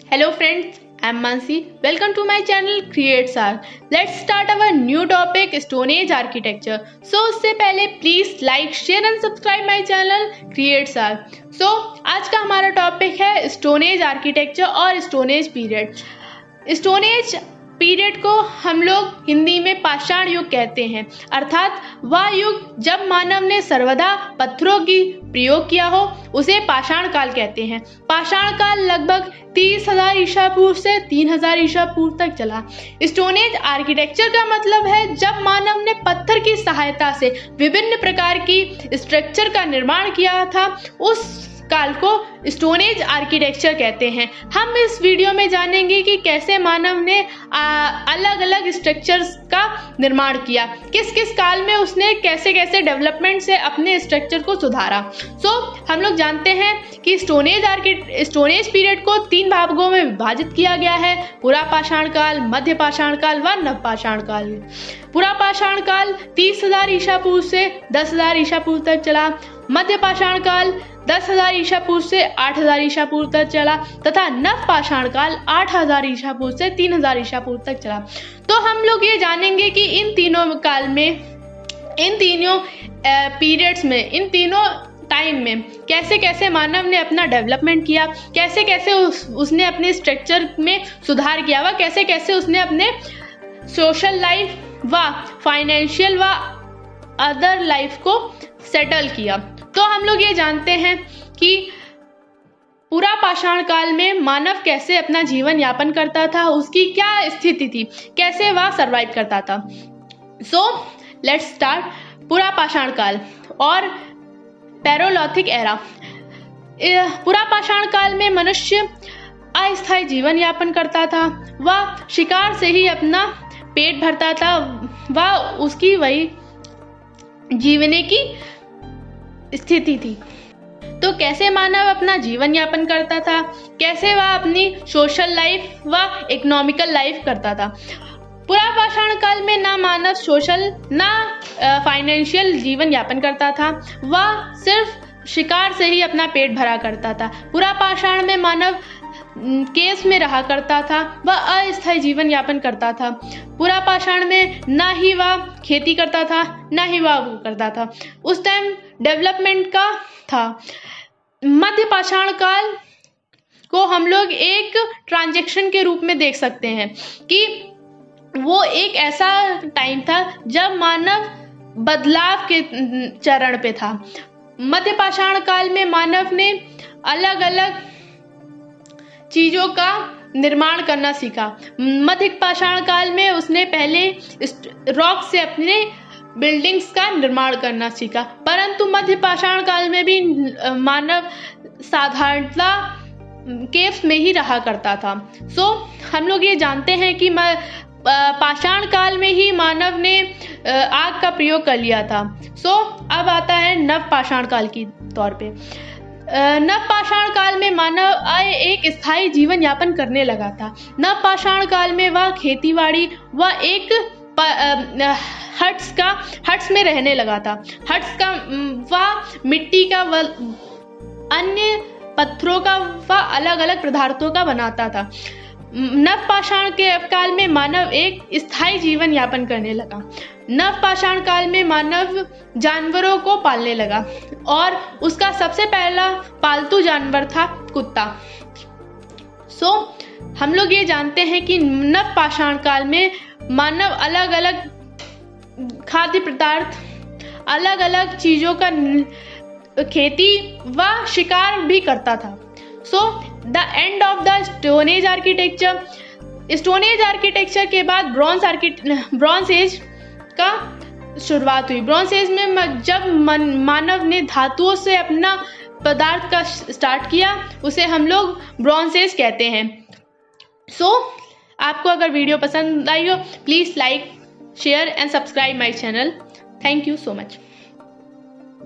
Hello friends, I'm Mansi. Welcome to my channel Create Arc. Let's start our new topic Stone Age Architecture. So उससे पहले please like, share and subscribe my channel Create Arc. So आज का हमारा topic है Stone Age Architecture और Stone Age Period. Stone Age period को हम लोग हिंदी में पाषाण युग कहते हैं, अर्थात वह युग जब मानव ने सर्वदा पत्थरों की प्रयोग किया हो उसे पाषाण काल कहते हैं। पाषाण काल लगभग 30,000 ईसा पूर्व से 3,000 ईसा पूर्व तक चला। स्टोन एज आर्किटेक्चर का मतलब है जब मानव ने पत्थर की सहायता से विभिन्न प्रकार की स्ट्रक्चर का निर्माण किया था, उस काल को स्टोन एज आर्किटेक्चर कहते हैं। हम इस वीडियो में जानेंगे कि कैसे मानव ने अलग अलग स्ट्रक्चर्स का निर्माण किया, किस किस काल में उसने कैसे कैसे डेवलपमेंट से अपने स्ट्रक्चर को सुधारा। हम लोग जानते हैं कि स्टोन एज पीरियड को 3 भागों में विभाजित किया गया है: पुरा पाषाण काल, मध्य पाषाण काल व नव पाषाण काल। पुरा पाषाण काल 30,000 ईसा पूर्व से 10,000 ईसा पूर्व तक चला। मध्य पाषाण काल 10,000 ईसा पूर्व से 8,000 ईसा पूर्व तक चला तथा नव पाषाण काल 8,000 ईसा पूर्व से 3,000 ईसा पूर्व तक चला। तो हम लोग ये जानेंगे कि इन तीनों काल में, इन तीनों पीरियड्स में, इन तीनों टाइम में कैसे कैसे मानव ने अपना डेवलपमेंट किया, कैसे कैसे उसने अपने स्ट्रक्चर में सुधार किया, व कैसे कैसे उसने अपने सोशल लाइफ व फाइनेंशियल व अदर लाइफ को सेटल किया। तो हम लोग ये जानते हैं कि पूरा पाषाण काल में मानव कैसे अपना जीवन यापन करता था, उसकी क्या स्थिति थी, कैसे वह सरवाइव करता था। Let's start. पूरा पाषाण काल और पैरोलिथिक एरा। पूरा पाषाण काल में मनुष्य अस्थायी जीवन यापन करता था, वह शिकार से ही अपना पेट भरता था, वह उसकी वही जीवने की स्थिति थी। तो कैसे मानव अपना जीवन यापन करता था, कैसे वह अपनी सोशल लाइफ व इकोनॉमिकल लाइफ करता था। पूरा पाषाण काल में ना मानव सोशल ना फाइनेंशियल जीवन यापन करता था, वह सिर्फ शिकार से ही अपना पेट भरा करता था। पूरा पाषाण में मानव केस में रहा करता था, वह अस्थायी जीवन यापन करता था। पूरा पाषाण में ना ही वह खेती करता था, ना ही वह वो करता था, उस टाइम डेवलपमेंट का था। मध्य पाषाण काल को हम लोग एक ट्रांजैक्शन के रूप में देख सकते हैं कि वो एक ऐसा टाइम था जब मानव बदलाव के चरण पे था। मध्य पाषाण काल में मानव ने अलग अलग चीजों का निर्माण करना सीखा। मध्य पाषाण काल में उसने पहले रॉक से अपने बिल्डिंग्स का निर्माण करना सीखा, परंतु मध्य पाषाण काल में भी मानव साधारणतः केव्स में ही रहा करता था। हम लोग ये जानते हैं कि पाषाण काल में ही मानव ने आग का प्रयोग कर लिया था। अब आता है नव पाषाण काल की तौर पे। नव पाषाण काल में मानव एक स्थायी जीवन यापन करने लगा था। नव पाषाण काल में वह खेतीबाड़ी व एक हट्स में रहने लगा था। हट्स का वह मिट्टी का व अन्य पत्थरों का व अलग अलग पदार्थों का बनाता था। नव पाषाण के काल में मानव एक स्थायी जीवन यापन करने लगा। नव पाषाण काल में मानव जानवरों को पालने लगा और उसका सबसे पहला पालतू जानवर था कुत्ता। हम लोग ये जानते हैं कि नव पाषाण काल में मानव अलग अलग खाद्य पदार्थ, अलग अलग चीजों का खेती व शिकार भी करता था। The end of the stone age architecture. Stone age architecture के बाद ब्रॉन्ज एज का शुरुआत हुई। ब्रॉन्ज एज में जब मानव ने धातुओं से अपना पदार्थ का स्टार्ट किया, उसे हम लोग ब्रॉन्ज एज कहते हैं। आपको अगर वीडियो पसंद आई हो, please like, share and subscribe my channel. Thank you so much.